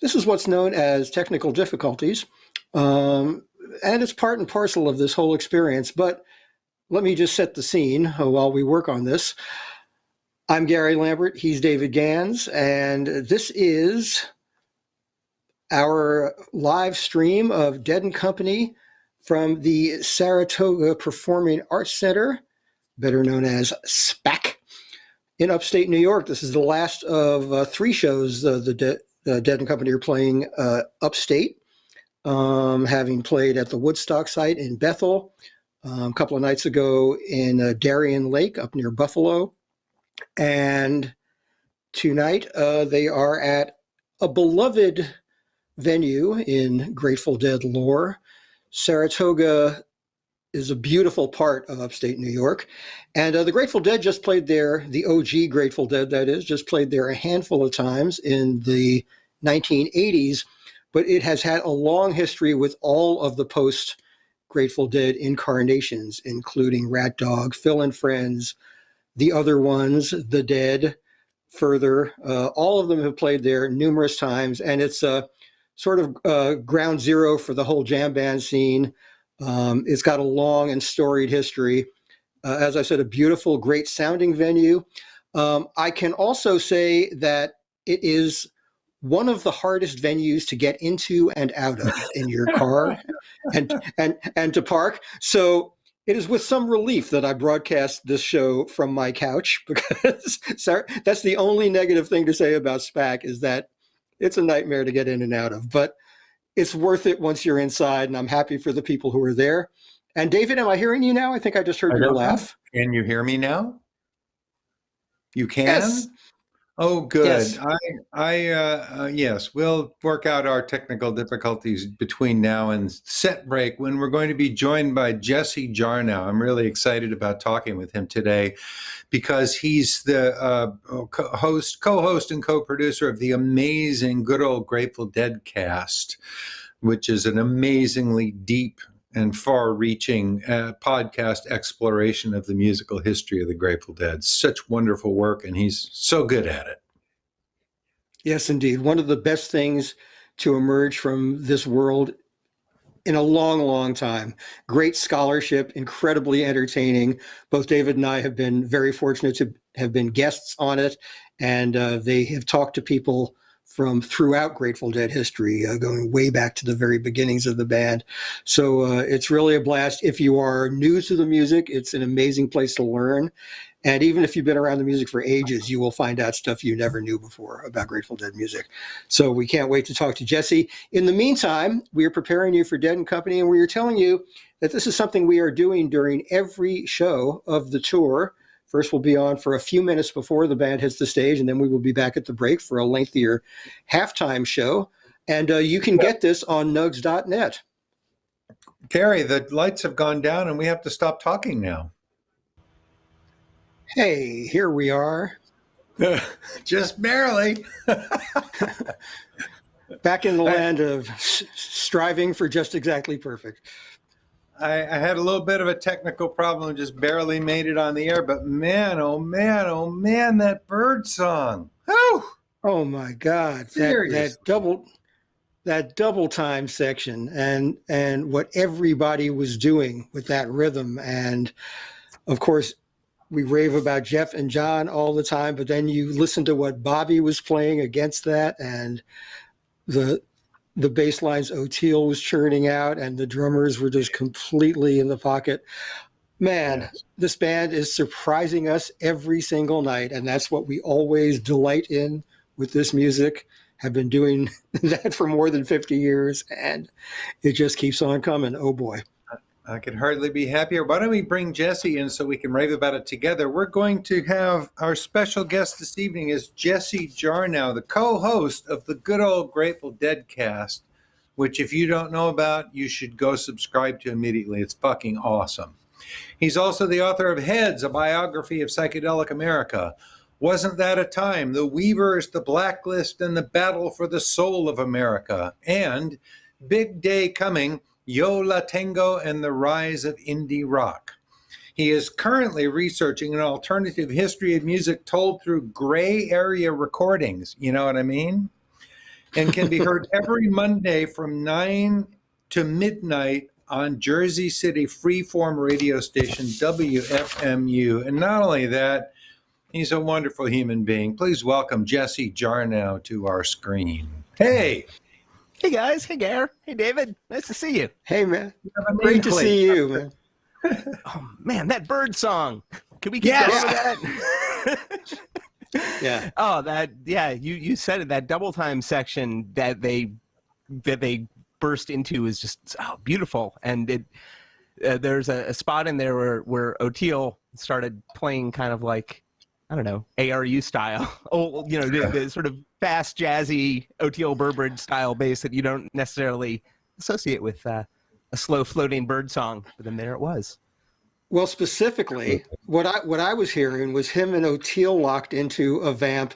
This is what's known as technical difficulties, and it's part and parcel of this whole experience. But let me just set the scene while we work on this. I'm Gary Lambert, he's David Gans, and this is our live stream of Dead & Company from the Saratoga Performing Arts Center, better known as SPAC, in upstate New York. This is the last of three shows the Dead & Company are playing upstate, having played at the Woodstock site in Bethel, a couple of nights ago in Darien Lake up near Buffalo. And tonight they are at a beloved venue in Grateful Dead lore. Saratoga is a beautiful part of upstate New York. And the Grateful Dead just played there, the OG Grateful Dead, that is, just played there a handful of times in the 1980s. But it has had a long history with all of the post-Grateful Dead incarnations, including Rat Dog, Phil and Friends, the other ones, The Dead, Further. All of them have played there numerous times, and it's a sort of ground zero for the whole jam band scene. It's got a long and storied history. As I said, a beautiful, great sounding venue. I can also say that it is one of the hardest venues to get into and out of in your car and to park. So it is with some relief that I broadcast this show from my couch, because that's the only negative thing to say about SPAC, is that it's a nightmare to get in and out of. But it's worth it once you're inside, and I'm happy for the people who are there. And David, am I hearing you now? I think I just heard your laugh. Can you hear me now? You can? Yes. Oh, good. Yes. Yes, we'll work out our technical difficulties between now and set break, when we're going to be joined by Jesse Jarnow. I'm really excited about talking with him today, because he's the co-host and co-producer of the amazing Good Old Grateful Dead cast, which is an amazingly deep and far-reaching podcast exploration of the musical history of the Grateful Dead. Such wonderful work, and he's so good at it. Yes, indeed. One of the best things to emerge from this world in a long, long time. Great scholarship, incredibly entertaining. Both David and I have been very fortunate to have been guests on it, and they have talked to people from throughout Grateful Dead history, going way back to the very beginnings of the band. So it's really a blast. If you are new to the music, it's an amazing place to learn. And even if you've been around the music for ages, you will find out stuff you never knew before about Grateful Dead music. So we can't wait to talk to Jesse. In the meantime, we are preparing you for Dead & Company, and we are telling you that this is something we are doing during every show of the tour. First, we'll be on for a few minutes before the band hits the stage, and then we will be back at the break for a lengthier halftime show. And you can get this on nugs.net. Gary, the lights have gone down, and we have to stop talking now. Hey, here we are. Just barely. Back in the land of striving for just exactly perfect. I had a little bit of a technical problem, just barely made it on the air, but man, oh man, that bird song. Whew. Oh my God. That double time section, and what everybody was doing with that rhythm. And of course, we rave about Jeff and John all the time, but then you listen to what Bobby was playing against that, and the bass lines O'Teal was churning out, and the drummers were just completely in the pocket. Man, this band is surprising us every single night, and that's what we always delight in with this music. Have been doing that for more than 50 years, and it just keeps on coming. Oh boy. I could hardly be happier. Why don't we bring Jesse in so we can rave about it together? We're going to have our special guest this evening is Jesse Jarnow, the co-host of the Good Old Grateful Dead cast, which if you don't know about, you should go subscribe to immediately. It's fucking awesome. He's also the author of Heads, a biography of psychedelic America. Wasn't That a Time? The Weavers, the Blacklist, and the Battle for the Soul of America. And Big Day Coming, Yo La Tengo and the Rise of Indie Rock. He is currently researching an alternative history of music told through gray area recordings. You know what I mean? and can be heard every Monday from 9 to midnight on Jersey City freeform radio station WFMU. And not only that, he's a wonderful human being. Please welcome Jesse Jarnow to our screen. Hey. Hey, guys. Hey, Gare. Hey, David. Nice to see you. Hey, man. Great to see you, man. Oh, man, that bird song. Can we get going with that? Yeah. Oh, you said it. That double time section that they burst into is just beautiful. And there's a spot in there where O'Teal started playing kind of like, I don't know, ARU style. Oh, the sort of fast, jazzy O'Teal Burbridge style bass that you don't necessarily associate with a slow floating bird song. But then there it was. Well, specifically, what I was hearing was him and O'Teal locked into a vamp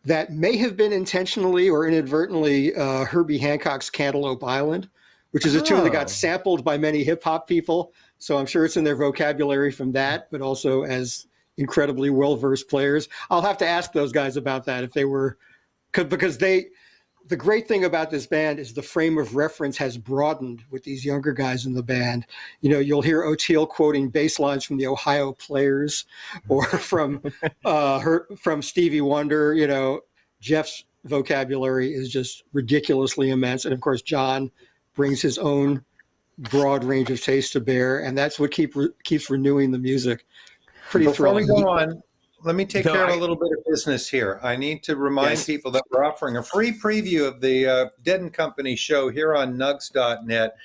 that may have been intentionally or inadvertently Herbie Hancock's Cantaloupe Island, which is a tune that got sampled by many hip hop people. So I'm sure it's in their vocabulary from that, but also as incredibly well-versed players. I'll have to ask those guys about that if they were, because the great thing about this band is the frame of reference has broadened with these younger guys in the band. You'll hear O'Teal quoting bass lines from the Ohio Players or from Stevie Wonder. Jeff's vocabulary is just ridiculously immense. And of course, John brings his own broad range of taste to bear. And that's what keeps renewing the music. Pretty thrilling. Before we go on, let me take care of a little bit of business here. I need to remind people that we're offering a free preview of the Dead & Company show here on nugs.net.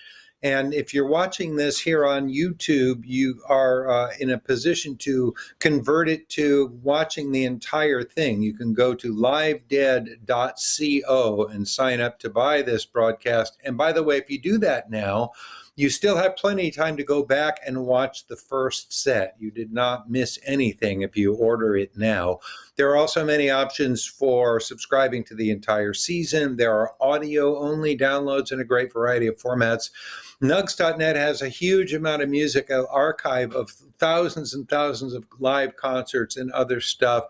And if you're watching this here on YouTube, you are in a position to convert it to watching the entire thing. You can go to livedead.co and sign up to buy this broadcast. And by the way, if you do that now, you still have plenty of time to go back and watch the first set. You did not miss anything if you order it now. There are also many options for subscribing to the entire season. There are audio-only downloads in a great variety of formats. Nugs.net has a huge amount of music, an archive of thousands and thousands of live concerts and other stuff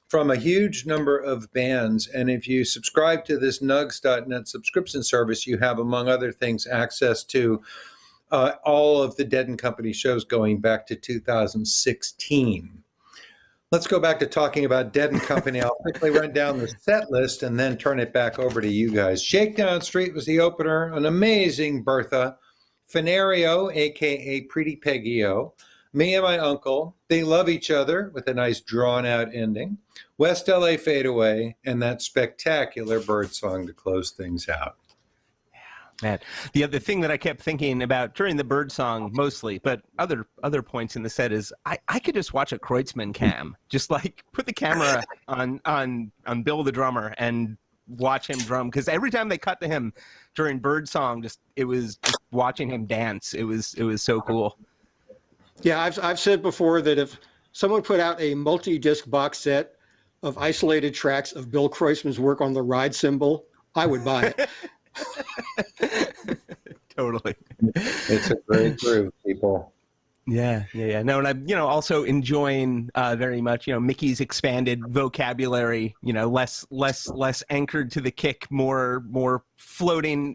from a huge number of bands. And if you subscribe to this Nugs.net subscription service, you have, among other things, access to all of the Dead & Company shows going back to 2016. Let's go back to talking about Dead & Company. I'll quickly run down the set list and then turn it back over to you guys. Shakedown Street was the opener, an amazing Bertha. Fenario, a.k.a. Pretty Peggy-O. Me and My Uncle, They Love Each Other, with a nice drawn-out ending. West LA Fadeaway, and that spectacular bird song to close things out. Man, the other thing that I kept thinking about during the bird song mostly, but other points in the set is I could just watch a Kreutzmann cam, just like put the camera on Bill the drummer and watch him drum, because every time they cut to him during bird song, it was just watching him dance. It was so cool. Yeah, I've said before that if someone put out a multi-disc box set of isolated tracks of Bill Kreutzmann's work on the ride cymbal, I would buy it. Totally. It's a great groove, people. Yeah. No, and I'm, also enjoying very much, Mickey's expanded vocabulary, less anchored to the kick, more floating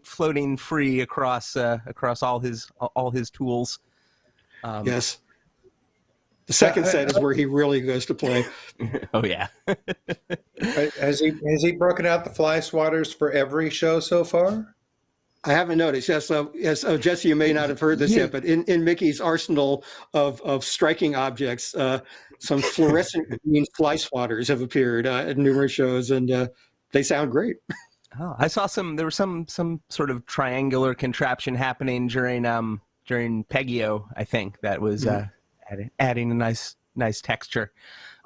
free across all his tools. Yes. The second set is where he really goes to play. Oh yeah. Has he broken out the fly swatters for every show so far? I haven't noticed. Yes. Jesse, you may not have heard this yet, but in Mickey's arsenal of striking objects, some fluorescent green fly swatters have appeared at numerous shows, and they sound great. Oh, I saw there was some sort of triangular contraption happening during Peggy-O, I think, that was adding a nice texture.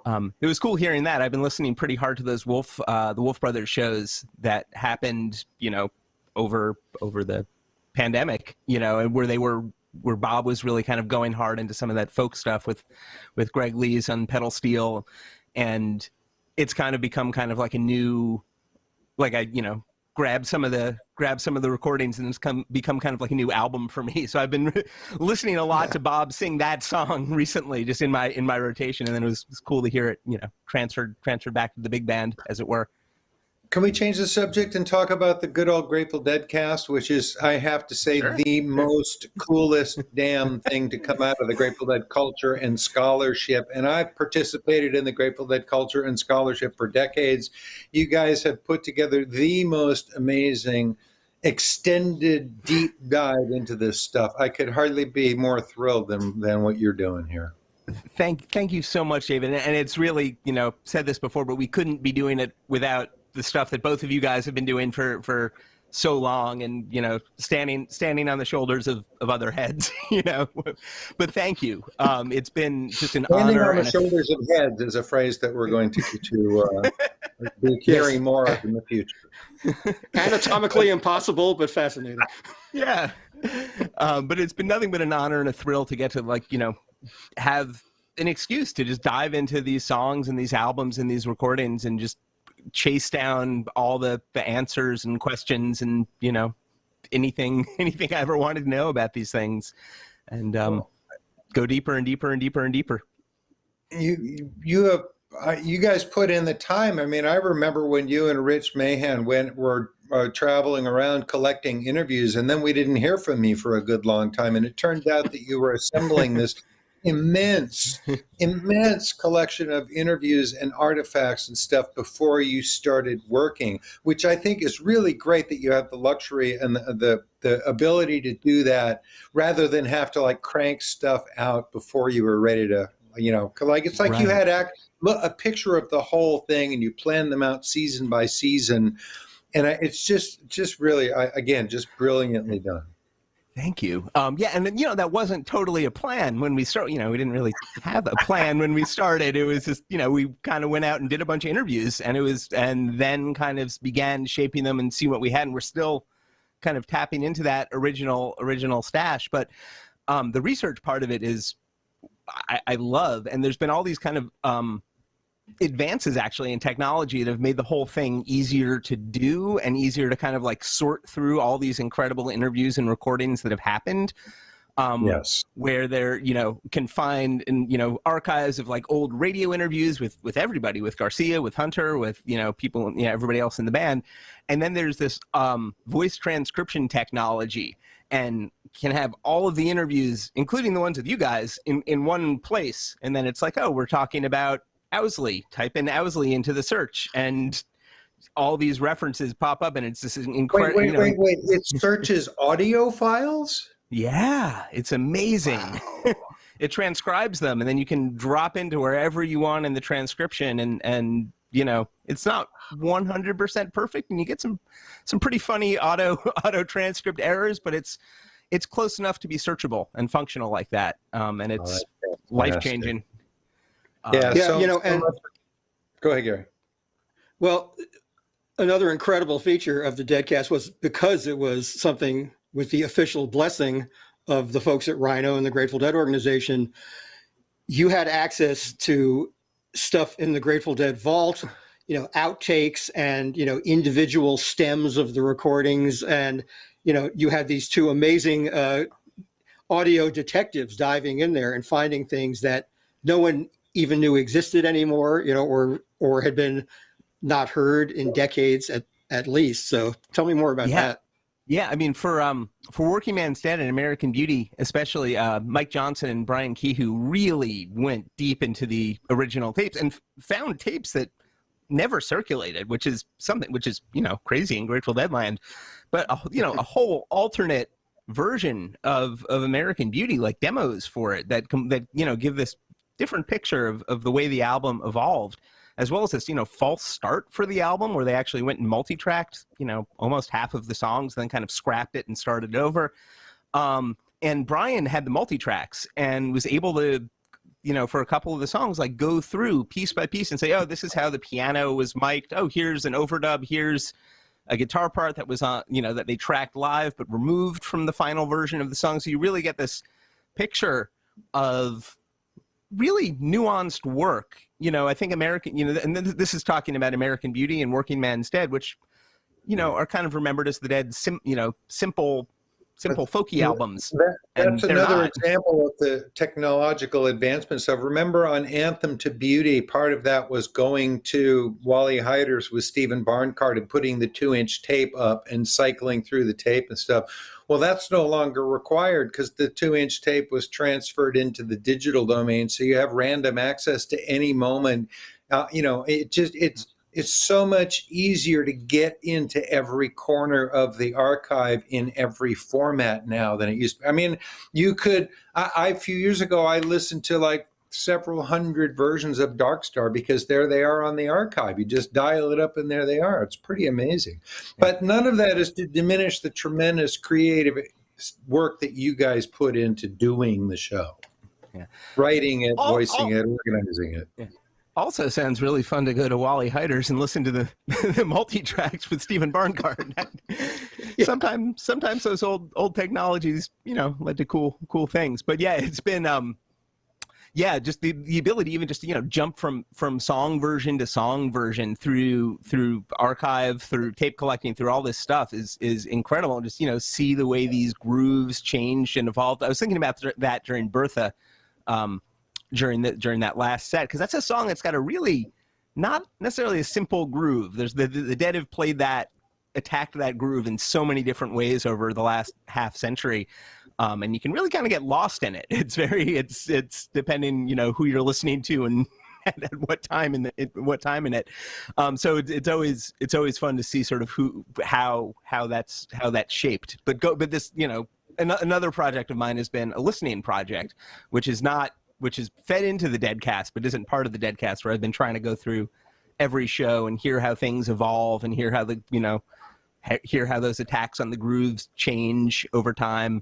It was cool hearing that. I've been listening pretty hard to those the Wolf Brothers shows that happened, over the pandemic, and where Bob was really kind of going hard into some of that folk stuff with Greg Lee's on pedal steel, and it's kind of become kind of like a new, grab some of the recordings, and it's become kind of like a new album for me. So I've been listening a lot to Bob sing that song recently, just in my rotation, and then it was cool to hear it, transferred back to the big band, as it were. Can we change the subject and talk about the good old Grateful Dead cast, which is, I have to say, Sure. the most coolest damn thing to come out of the Grateful Dead culture and scholarship. And I've participated in the Grateful Dead culture and scholarship for decades. You guys have put together the most amazing extended deep dive into this stuff. I could hardly be more thrilled than what you're doing here. Thank you so much, David. And it's really, said this before, but we couldn't be doing it without the stuff that both of you guys have been doing for so long, and standing on the shoulders of other heads, But thank you. It's been just an Standing honor. on the shoulders of heads is a phrase that we're going to be hearing more of in the future. Anatomically impossible, but fascinating. Yeah. But it's been nothing but an honor and a thrill to get to have an excuse to just dive into these songs and these albums and these recordings and just chase down all the answers and questions and anything I ever wanted to know about these things, and go deeper and deeper and deeper and deeper. You guys put in the time. I mean, I remember when you and Rich Mahan were traveling around collecting interviews, and then we didn't hear from you for a good long time, and it turned out that you were assembling this immense collection of interviews and artifacts and stuff before you started working, which I think is really great that you have the luxury and the ability to do that rather than have to crank stuff out before you were ready to, it's like Right. You had a picture of the whole thing and you planned them out season by season. And it's just really, again, just brilliantly done. Thank you. Yeah, and that wasn't totally a plan when we started. We didn't really have a plan when we started. It was just, we kind of went out and did a bunch of interviews, and then kind of began shaping them and see what we had. And we're still kind of tapping into that original stash. But the research part of it is I love, and there's been all these kind of advances actually in technology that have made the whole thing easier to do and easier to kind of sort through all these incredible interviews and recordings that have happened. Yes. Where they're, can find in, archives of old radio interviews with everybody, with Garcia, with Hunter, with, people, everybody else in the band. And then there's this voice transcription technology, and can have all of the interviews, including the ones with you guys, in one place. And then it's we're talking about Owsley. Type in Owsley into the search, and all these references pop up, and it's this incredible. Wait! It searches audio files? Yeah, it's amazing. Wow. It transcribes them, and then you can drop into wherever you want in the transcription, and it's not 100% perfect, and you get some pretty funny auto transcript errors, but it's close enough to be searchable and functional like that, and it's life-changing. Yeah, and go ahead, Gary. Well, another incredible feature of the Deadcast was because it was something with the official blessing of the folks at Rhino and the Grateful Dead organization. You had access to stuff in the Grateful Dead vault, outtakes and, individual stems of the recordings. And, you had these two amazing audio detectives diving in there and finding things that no one even knew existed anymore, or had been not heard in decades at least. So tell me more about that. Yeah, I mean, for Working Man's Dead and American Beauty, especially, Mike Johnson and Brian Kehoe really went deep into the original tapes and found tapes that never circulated, which is crazy in Grateful Dead land. But a whole alternate version of American Beauty, demos for it that give this different picture of the way the album evolved, as well as this, false start for the album where they actually went and multi-tracked, almost half of the songs, then kind of scrapped it and started over. And Brian had the multi-tracks and was able to, for a couple of the songs, go through piece by piece and say, oh, this is how the piano was mic'd. Oh, here's an overdub. Here's a guitar part that was on, that they tracked live but removed from the final version of the song. So you really get this picture of really nuanced work. I think American, and this is talking about American Beauty and Working Man's Dead, which, are kind of remembered as the Dead, simple simple folky albums. That's they're another not. example of the technological advancements. So remember on Anthem to Beauty, part of that was going to Wally Heider's with Stephen Barncart and putting the 2-inch tape up and cycling through the tape and stuff. Well, that's no longer required because the 2-inch tape was transferred into the digital domain. So you have random access to any moment. It's so much easier to get into every corner of the archive in every format now than it used to be. I mean, you could, a few years ago, I listened to like several hundred versions of Dark Star because there they are on the archive. You just dial it up and there they are. It's pretty amazing. But none of that is to diminish the tremendous creative work that you guys put into doing the show. Yeah. Writing it, voicing it, organizing it. Yeah. Also sounds really fun to go to Wally Heider's and listen to the multi-tracks with Stephen Barncart. Sometimes those old technologies, led to cool things. But yeah, it's been just the ability even just to jump from song version to song version through archive, through tape collecting, through all this stuff is incredible. Just see the way these grooves changed and evolved. I was thinking about that during Bertha. During that last set, because that's a song that's got a really not necessarily a simple groove. There's the Dead have played that, attacked that groove in so many different ways over the last half century, and you can really kind of get lost in it. It's depending who you're listening to and at what time in it. So it's always fun to see sort of how that's shaped. But this another project of mine has been a listening project, which is fed into the Deadcast, but isn't part of the Deadcast, where I've been trying to go through every show and hear how things evolve and hear how hear how those attacks on the grooves change over time.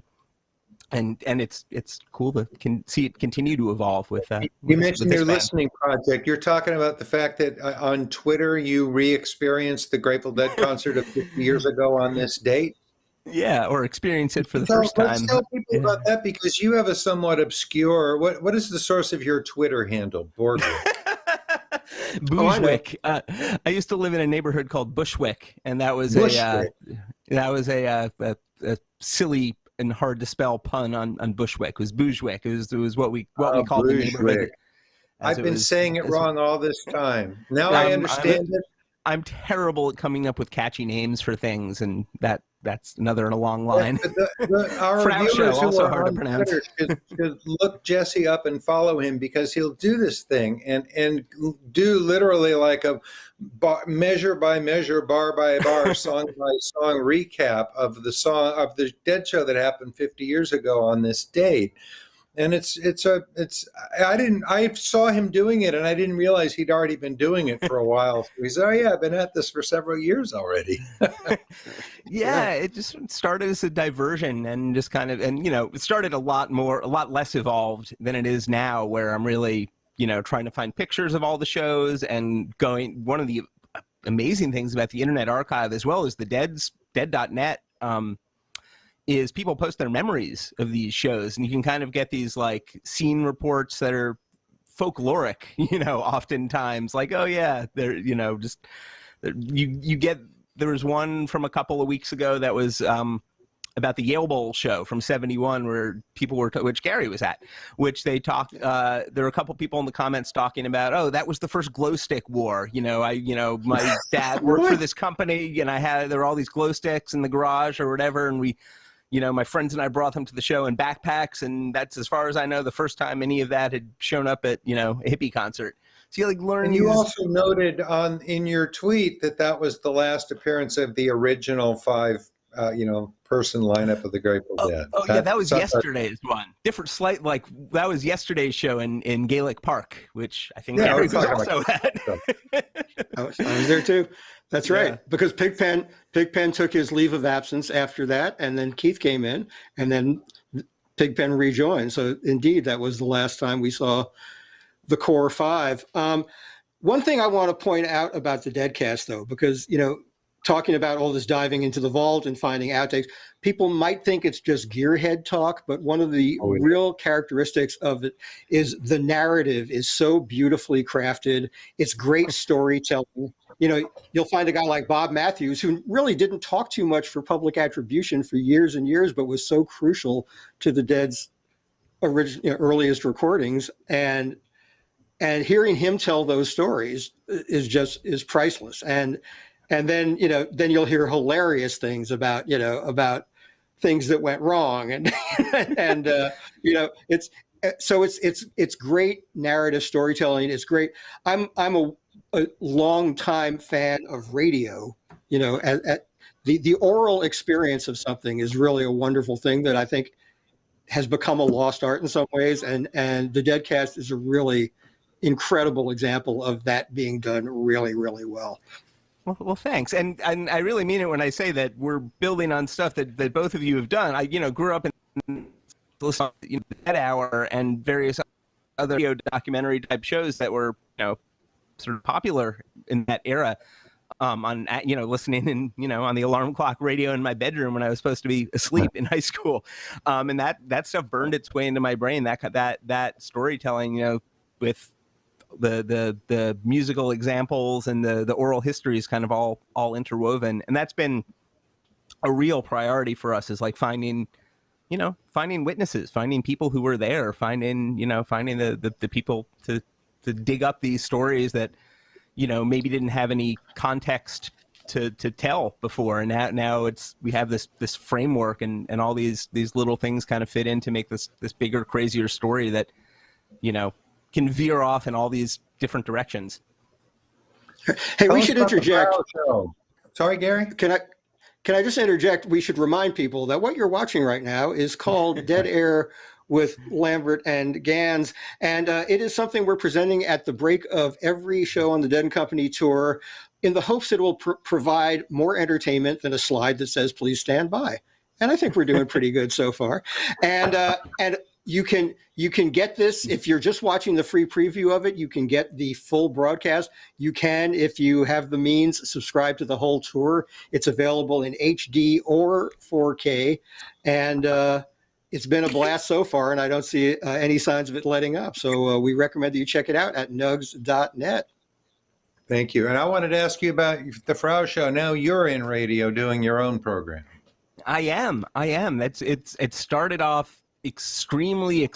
And it's cool to see it continue to evolve with you mentioned your listening project. You're talking about the fact that on Twitter you re-experienced the Grateful Dead concert of 50 years ago on this date. Yeah, or experience it for the first time. Let's tell people about that, because you have a somewhat obscure. What is the source of your Twitter handle, Borgwick? Bushwick. I used to live in a neighborhood called Bushwick, and that was a silly and hard to spell pun on Bushwick. It was Bushwick. It was what we called the neighborhood. I've been saying it wrong all this time. Now I understand it. I'm terrible at coming up with catchy names for things, and that's another in a long line. Our Frau viewers Show, who also are hard to on pronounce. Twitter should look Jesse up and follow him, because he'll do this thing and do literally like a measure by measure, bar by bar, song by song recap of the Dead show that happened 50 years ago on this date. And I saw him doing it, and I didn't realize he'd already been doing it for a while. So he said, "Oh yeah, I've been at this for several years already." Yeah, it just started as a diversion, and just kind of, it started a lot less evolved than it is now, where I'm really, trying to find pictures of all the shows and going. One of the amazing things about the Internet Archive, as well as the dead.net, is people post their memories of these shows, and you can kind of get these like scene reports that are folkloric, oftentimes, like, oh yeah, they're, you get, there was one from a couple of weeks ago that was about the Yale Bowl show from '71, where people were, which Gary was at, which they talked, there were a couple people in the comments talking about, oh, that was the first glow stick war. My dad worked for this company, and there were all these glow sticks in the garage or whatever, and we, my friends and I brought them to the show in backpacks, and that's, as far as I know, the first time any of that had shown up at, a hippie concert. So you learn. And you also noted in your tweet that was the last appearance of the original 5, person lineup of the Grateful Dead. Yeah, that was yesterday's one. Different, that was yesterday's show in Gaelic Park, which I think Gary was also at. I was there too. That's right. Yeah. Because Pigpen took his leave of absence after that, and then Keith came in, and then Pigpen rejoined. So indeed, that was the last time we saw the core 5. One thing I want to point out about the Deadcast, though, because, talking about all this diving into the vault and finding outtakes, people might think it's just gearhead talk, but one of the real characteristics of it is the narrative is so beautifully crafted. It's great storytelling. you'll find a guy like Bob Matthews, who really didn't talk too much for public attribution for years and years, but was so crucial to the Dead's earliest recordings. And hearing him tell those stories is priceless. And then you'll hear hilarious things about things that went wrong, and it's great narrative storytelling. It's great. I'm a long time fan of radio. The oral experience of something is really a wonderful thing that I think has become a lost art in some ways, and the Deadcast is a really incredible example of that being done really, really well. Well, thanks. And I really mean it when I say that we're building on stuff that both of you have done. I, grew up in the Dead Hour and various other video documentary type shows that were, sort of popular in that era. On listening in on the alarm clock radio in my bedroom when I was supposed to be asleep in high school, and that stuff burned its way into my brain. That storytelling, with the musical examples and the oral histories kind of all interwoven, and that's been a real priority for us, is like finding witnesses, finding people who were there, finding the people to dig up these stories that maybe didn't have any context to tell before, and now we have this framework, and all these little things kind of fit in to make this bigger, crazier story that can veer off in all these different directions. Hey, we should interject. Sorry, Gary. Can I just interject? We should remind people that what you're watching right now is called Dead Air with Lambert and Gans, and it is something we're presenting at the break of every show on the Dead & Company tour, in the hopes it will provide more entertainment than a slide that says "Please stand by." And I think we're doing pretty good so far. And you can get this if you're just watching the free preview of it. You can get the full broadcast. You can, if you have the means, subscribe to the whole tour. It's available in HD or 4K, and it's been a blast so far, and I don't see any signs of it letting up. So we recommend that you check it out at nugs.net. Thank you. And I wanted to ask you about the Frau Show. Now you're in radio doing your own program. I am. It started off extremely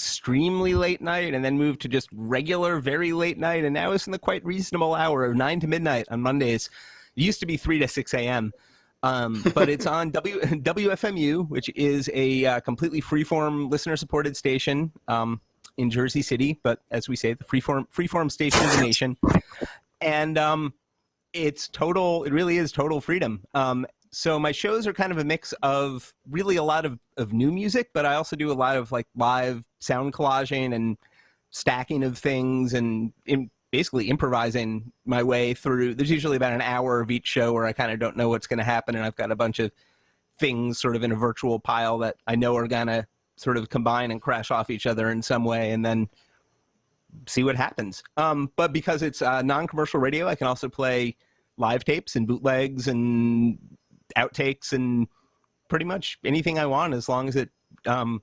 late night, and then moved to just regular, very late night, and now it's in the quite reasonable hour of 9 to midnight on Mondays. It used to be 3 to 6 a.m. But it's on WFMU, which is a completely freeform, listener-supported station in Jersey City. But as we say, the freeform station of the nation, and it really is total freedom. So my shows are kind of a mix of really a lot of new music, but I also do a lot of like live sound collaging and stacking of things, and basically improvising my way through. There's usually about an hour of each show where I kind of don't know what's going to happen, and I've got a bunch of things sort of in a virtual pile that I know are going to sort of combine and crash off each other in some way, and then see what happens. But because it's non-commercial radio, I can also play live tapes and bootlegs and outtakes and pretty much anything I want, as long as there are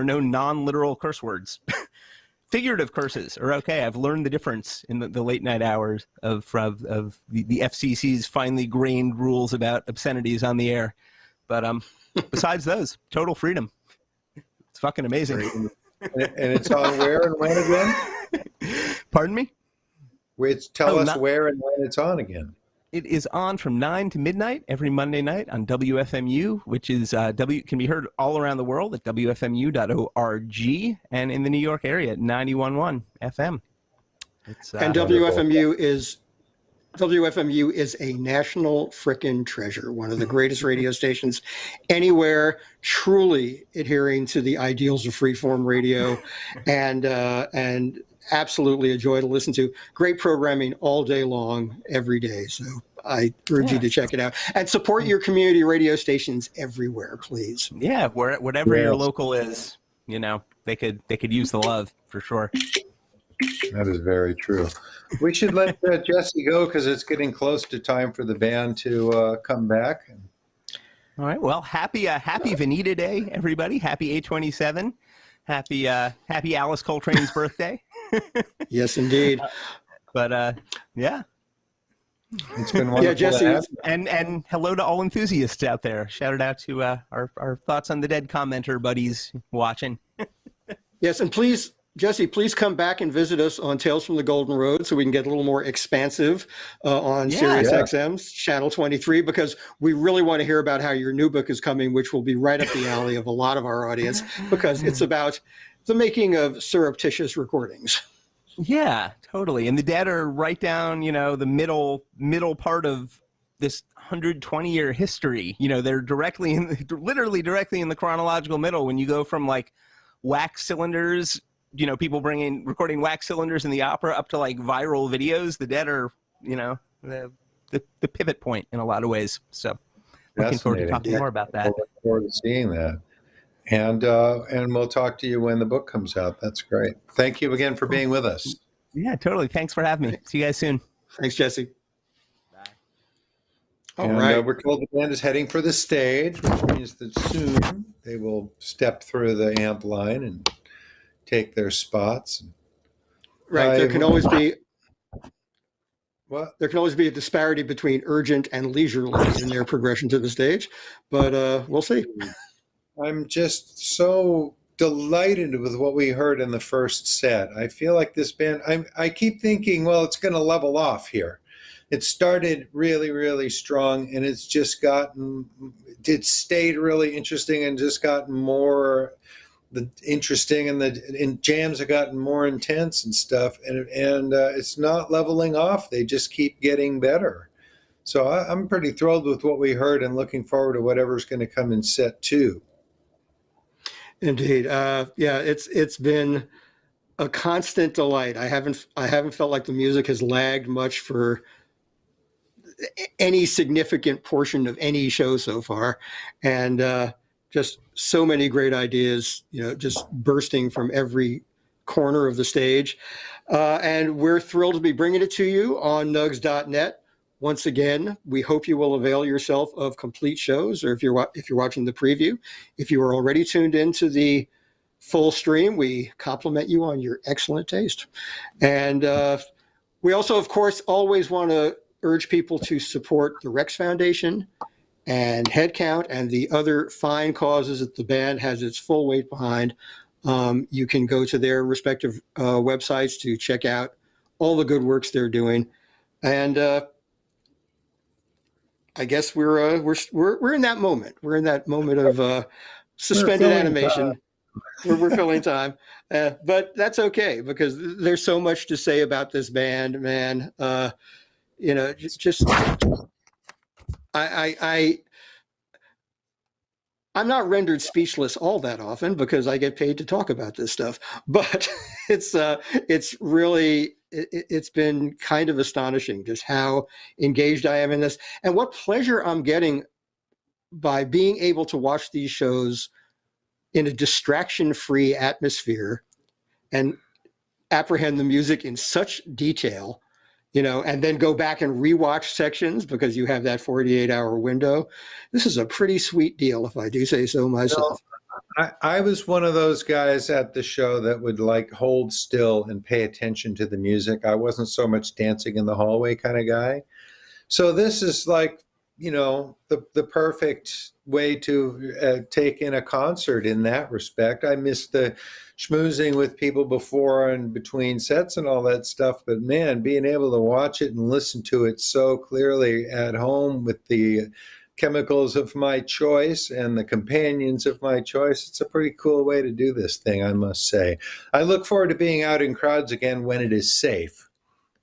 no non-literal curse words. Figurative curses are okay. I've learned the difference in the late night hours of the FCC's finely grained rules about obscenities on the air. But besides those, total freedom. It's fucking amazing. And it's on where and when again? Pardon me? Tell us where and when it's on again. It is on from 9 to midnight every Monday night on WFMU, which is can be heard all around the world at WFMU.org, and in the New York area at 91.1 FM. And WFMU is a national frickin' treasure, one of the greatest radio stations anywhere, truly adhering to the ideals of freeform radio, and absolutely a joy to listen to. Great programming all day long, every day. So I urge you to check it out and support your community radio stations everywhere, please. Yeah, whatever your local is, they could use the love for sure. That is very true. We should let Jesse go because it's getting close to time for the band to come back. All right. Well, happy Vanita Day, everybody. Happy A27. Happy Alice Coltrane's birthday. Yes, indeed. But yeah. It's been wonderful Jesse, to have you. And hello to all enthusiasts out there. Shout it out to our thoughts on the Dead commenter buddies watching. yes, and please, Jesse, please come back and visit us on Tales from the Golden Road so we can get a little more expansive on SiriusXM's Channel 23, because we really want to hear about how your new book is coming, which will be right up the alley of a lot of our audience, because it's about the making of surreptitious recordings. Yeah, totally. And the Dead are right down, the middle part of this 120-year history. They're literally directly in the chronological middle. When you go from like wax cylinders, people recording wax cylinders in the opera up to like viral videos, the Dead are, the pivot point in a lot of ways. So looking forward to talking more about that. Looking forward to seeing that. And we'll talk to you when the book comes out. That's great. Thank you again for being with us. Yeah, totally. Thanks for having me. See you guys soon. Thanks, Jesse. Bye. All right. We're told the band is heading for the stage, which means that soon they will step through the amp line and take their spots. Right. There can always be What? There can always be a disparity between urgent and leisurely in their progression to the stage, but we'll see. I'm just so delighted with what we heard in the first set. I feel like this band, I keep thinking, well, it's going to level off here. It started really, really strong, and it's stayed really interesting and just gotten more interesting, and jams have gotten more intense and stuff, and it's not leveling off. They just keep getting better. So I'm pretty thrilled with what we heard and looking forward to whatever's going to come in set 2. Indeed. It's been a constant delight. I haven't felt like the music has lagged much for any significant portion of any show so far. And just so many great ideas, just bursting from every corner of the stage. And we're thrilled to be bringing it to you on nugs.net. Once again, we hope you will avail yourself of complete shows, or if you're watching the preview. If you are already tuned into the full stream, we compliment you on your excellent taste. And we also, of course, always want to urge people to support the Rex Foundation and Headcount and the other fine causes that the band has its full weight behind. You can go to their respective websites to check out all the good works they're doing. And I guess we're in that moment. We're in that moment of suspended animation. We're filling time, but that's okay, because there's so much to say about this band, man. I'm not rendered speechless all that often because I get paid to talk about this stuff, but it's been kind of astonishing just how engaged I am in this, and what pleasure I'm getting by being able to watch these shows in a distraction-free atmosphere and apprehend the music in such detail, and then go back and rewatch sections because you have that 48-hour window. This is a pretty sweet deal, if I do say so myself. I was one of those guys at the show that would hold still and pay attention to the music. I wasn't so much dancing in the hallway kind of guy. So this is the perfect way to take in a concert in that respect. I missed the schmoozing with people before and between sets and all that stuff, but man, being able to watch it and listen to it so clearly at home with the chemicals of my choice and the companions of my choice, it's a pretty cool way to do this thing, I must say. I look forward to being out in crowds again when it is safe.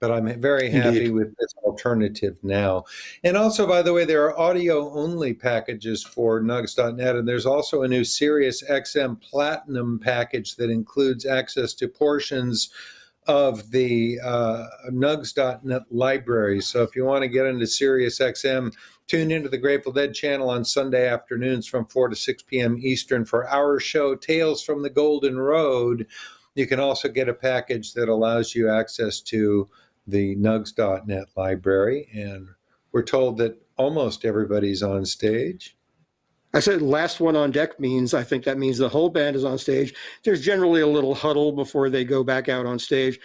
But I'm very happy with this alternative now. And also, by the way, there are audio-only packages for nugs.net, and there's also a new SiriusXM Platinum package that includes access to portions of the nugs.net library. So if you want to get into SiriusXM, tune into the Grateful Dead channel on Sunday afternoons from 4 to 6 p.m. Eastern for our show, Tales from the Golden Road. You can also get a package that allows you access to the nugs.net library, and we're told that almost everybody's on stage. I said last one on deck I think that means the whole band is on stage. There's generally a little huddle before they go back out on stage.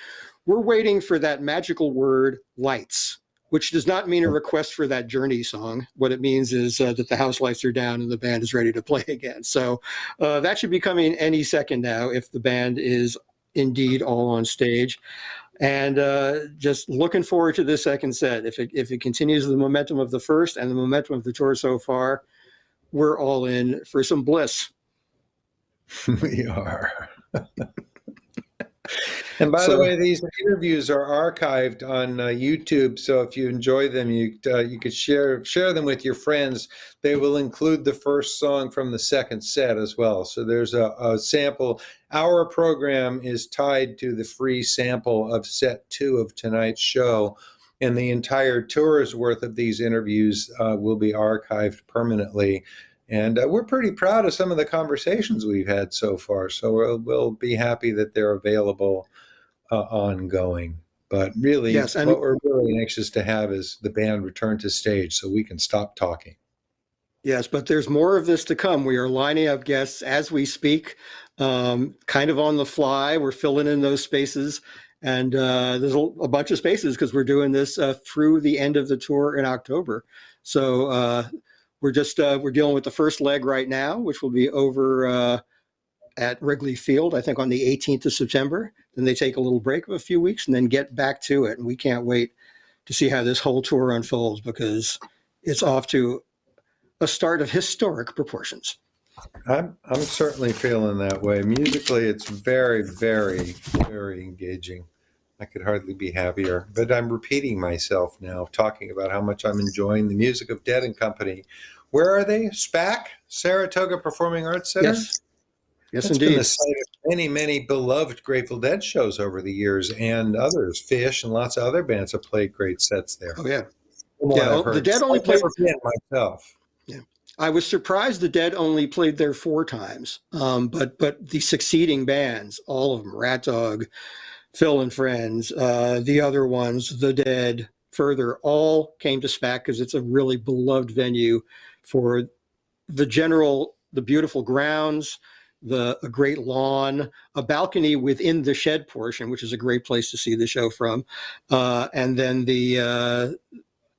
We're waiting for that magical word, lights, which does not mean a request for that Journey song. What it means is that the house lights are down and the band is ready to play again. So that should be coming any second now if the band is indeed all on stage. And just looking forward to this second set. If it continues the momentum of the first and the momentum of the tour so far, we're all in for some bliss. We are. And by the way, these interviews are archived on YouTube. So if you enjoy them, you could share them with your friends. They will include the first song from the second set as well. So there's a sample. Our program is tied to the free sample of set 2 of tonight's show. And the entire tour's worth of these interviews will be archived permanently. And we're pretty proud of some of the conversations we've had so far. So we'll be happy that they're available ongoing. But really, yes, and what we're really anxious to have is the band return to stage so we can stop talking. Yes, but there's more of this to come. We are lining up guests as we speak, kind of on the fly. We're filling in those spaces. And there's a bunch of spaces because we're doing this through the end of the tour in October. So we're dealing with the first leg right now, which will be over at Wrigley Field, I think on the 18th of September. Then they take a little break of a few weeks and then get back to it. And we can't wait to see how this whole tour unfolds because it's off to a start of historic proportions. I'm certainly feeling that way. Musically, it's very, very, very engaging. I could hardly be happier. But I'm repeating myself now, talking about how much I'm enjoying the music of Dead and Company. Where are they? SPAC, Saratoga Performing Arts Center? Yes. Yes, It's indeed. been the site of many, many beloved Grateful Dead shows over the years, and others. Fish and lots of other bands have played great sets there. Oh, yeah. From what Yeah, I've heard. the Dead only I've played. never been myself. Yeah, I was surprised the Dead only played there 4 times. But the succeeding bands, all of them, Rat Dog, Phil and Friends, the other ones, the Dead, Further, all came to SPAC because it's a really beloved venue for the beautiful grounds, a great lawn, a balcony within the shed portion, which is a great place to see the show from. And then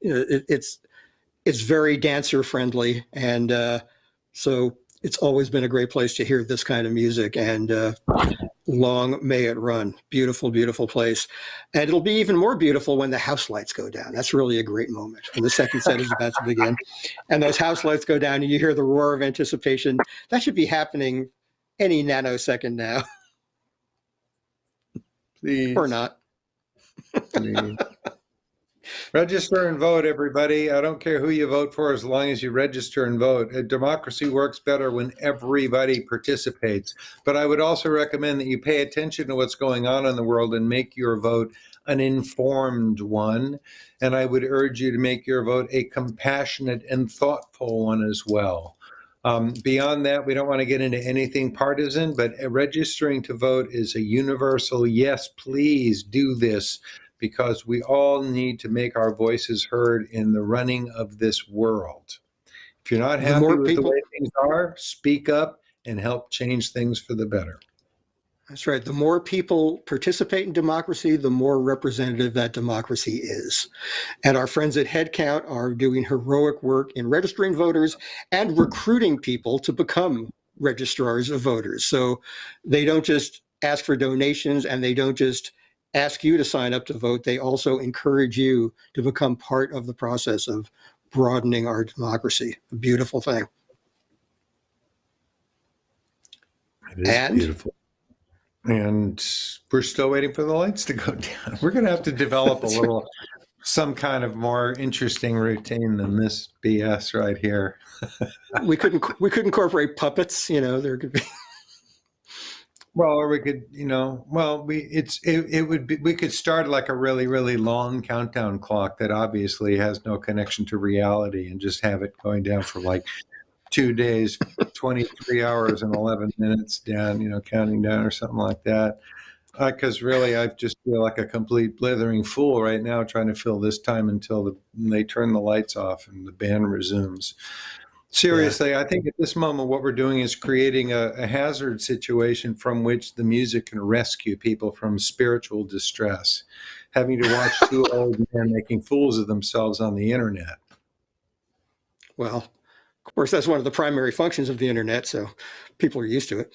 it's very dancer friendly. And so it's always been a great place to hear this kind of music, and long may it run. Beautiful, beautiful place. And it'll be even more beautiful when the house lights go down. That's really a great moment when the second set is about to begin and those house lights go down and you hear the roar of anticipation. That should be happening any nanosecond now. Please. Or not. Please. Register and vote, everybody. I don't care who you vote for as long as you register and vote. Democracy works better when everybody participates. But I would also recommend that you pay attention to what's going on in the world and make your vote an informed one. And I would urge you to make your vote a compassionate and thoughtful one as well. Beyond that, we don't want to get into anything partisan, but registering to vote is a universal, yes, please do this, because we all need to make our voices heard in the running of this world. If you're not happy with the way things are, speak up and help change things for the better. That's right. The more people participate in democracy, the more representative that democracy is. And our friends at Headcount are doing heroic work in registering voters and recruiting people to become registrars of voters. So they don't just ask for donations and they don't just ask you to sign up to vote. They also encourage you to become part of the process of broadening our democracy. A beautiful thing. It is beautiful. And we're still waiting for the lights to go down. We're going to have to develop some kind of more interesting routine than this BS right here. we could incorporate puppets, there could be. Well, or we could, we could start like a really, really long countdown clock that obviously has no connection to reality and just have it going down for like 2 days, 23 hours and 11 minutes down, counting down or something like that. Because really, I just feel like a complete blithering fool right now trying to fill this time until they turn the lights off and the band resumes. Seriously, yeah. I think at this moment, what we're doing is creating a hazard situation from which the music can rescue people from spiritual distress. having to watch two old men making fools of themselves on the internet. Well, of course, that's one of the primary functions of the internet, so people are used to it.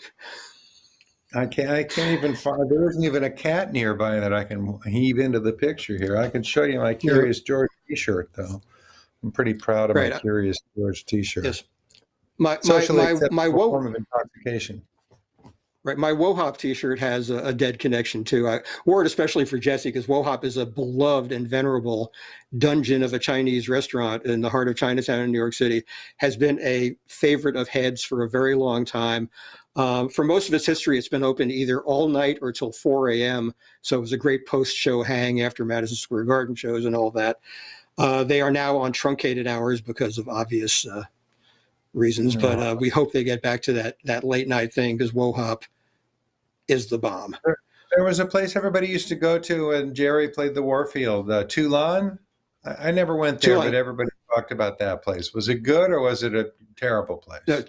I can't even find, there isn't even a cat nearby that I can heave into the picture here. I can show you my Curious George t-shirt, though. I'm pretty proud of my Curious George t-shirt. Yes. My form of intoxication. Right, my Wohop t-shirt has a dead connection too. I wore it especially for Jesse because Wohop is a beloved and venerable dungeon of a Chinese restaurant in the heart of Chinatown in New York City. Has been a favorite of Head's for a very long time. For most of its history, it's been open either all night or till 4 a.m. So it was a great post-show hang after Madison Square Garden shows and all that. They are now on truncated hours because of obvious reasons, but we hope they get back to that late night thing because Wohop is the bomb. There was a place everybody used to go to when Jerry played the Warfield, Toulon. I never went there, but everybody talked about that place. Was it good or was it a terrible place? No,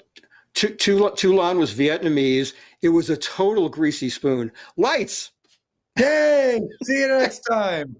Toulon was Vietnamese. It was a total greasy spoon. Lights! Yay! See you next time.